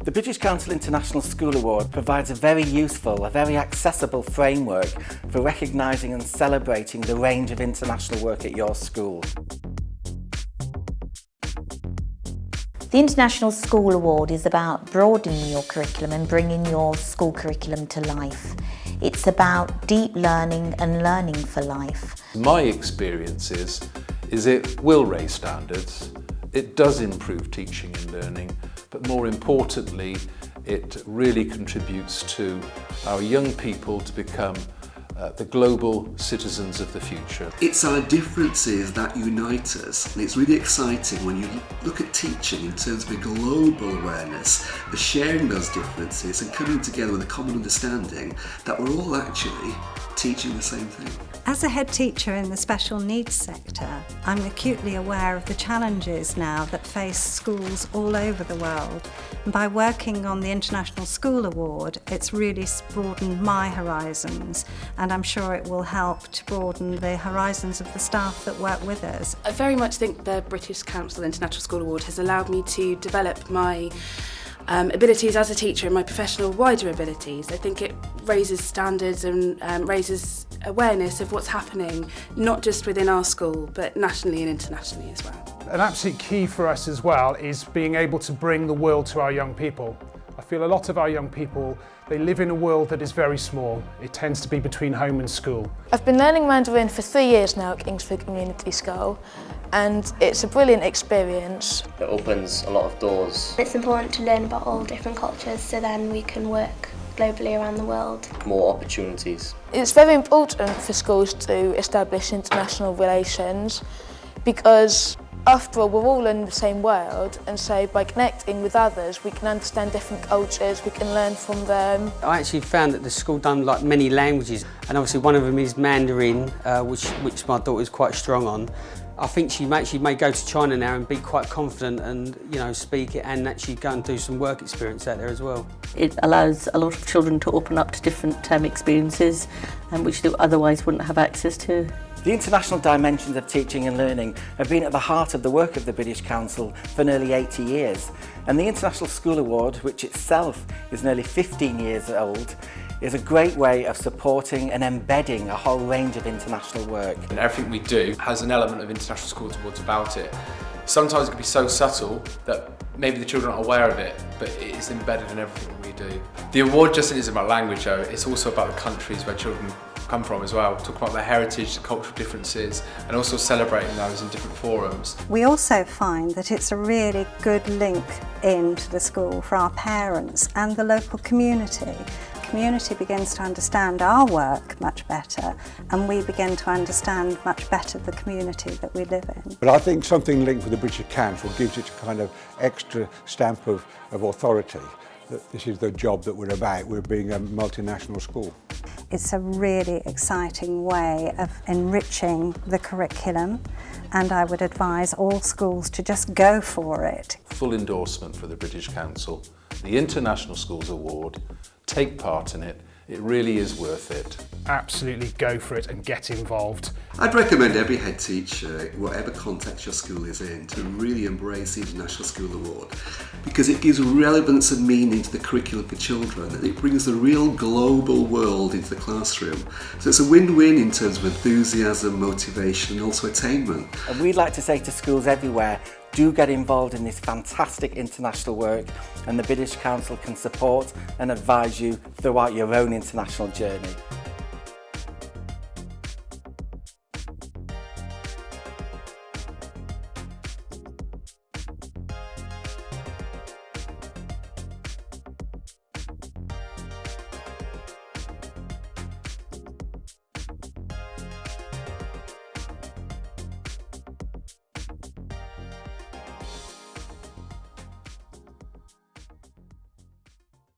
The British Council International School Award provides a very useful, a very accessible framework for recognising and celebrating the range of international work at your school. The International School Award is about broadening your curriculum and bringing your school curriculum to life. It's about deep learning and learning for life. My experience is it will raise standards, it does improve teaching and learning, but more importantly, it really contributes to our young people to become the global citizens of the future. It's our differences that unite us, and it's really exciting when you look at teaching in terms of a global awareness, of sharing those differences and coming together with a common understanding that we're all actually teaching the same thing. As a head teacher in the special needs sector, I'm acutely aware of the challenges now that face schools all over the world. And by working on the International School Award, it's really broadened my horizons, and I'm sure it will help to broaden the horizons of the staff that work with us. I very much think the British Council International School Award has allowed me to develop my abilities as a teacher and my professional wider abilities. I think it raises standards and raises awareness of what's happening, not just within our school, but nationally and internationally as well. An absolute key for us as well is being able to bring the world to our young people. I feel a lot of our young people, they live in a world that is very small. It tends to be between home and school. I've been learning Mandarin for 3 years now at Kingsford Community School, and it's a brilliant experience. It opens a lot of doors. It's important to learn about all different cultures so then we can work globally around the world. More opportunities. It's very important for schools to establish international relations because after all, we're all in the same world, and so by connecting with others we can understand different cultures, we can learn from them. I actually found that the school done like many languages, and obviously one of them is Mandarin, which my daughter is quite strong on. I think she may go to China now and be quite confident and speak it and actually go and do some work experience out there as well. It allows a lot of children to open up to different experiences which they otherwise wouldn't have access to. The international dimensions of teaching and learning have been at the heart of the work of the British Council for nearly 80 years, and the International School Award, which itself is nearly 15 years old, is a great way of supporting and embedding a whole range of international work. And everything we do has an element of International School Awards about it. Sometimes it can be so subtle that maybe the children aren't aware of it, but it is embedded in everything we do. The award just isn't about language though, it's also about the countries where children come from as well, talking about their heritage, the cultural differences, and also celebrating those in different forums. We also find that it's a really good link into the school for our parents and the local community. The community begins to understand our work much better, and we begin to understand much better the community that we live in. But I think something linked with the British Council gives it a kind of extra stamp of authority. That this is the job that we're about, we're being a multinational school. It's a really exciting way of enriching the curriculum, and I would advise all schools to just go for it. Full endorsement for the British Council. The International Schools Award, take part in it. It really is worth it. Absolutely go for it and get involved. I'd recommend every head teacher, whatever context your school is in, to really embrace the International School Award, because it gives relevance and meaning to the curriculum for children, and it brings the real global world into the classroom. So it's a win-win in terms of enthusiasm, motivation and also attainment. And we'd like to say to schools everywhere, do get involved in this fantastic international work, and the British Council can support and advise you throughout your own international journey.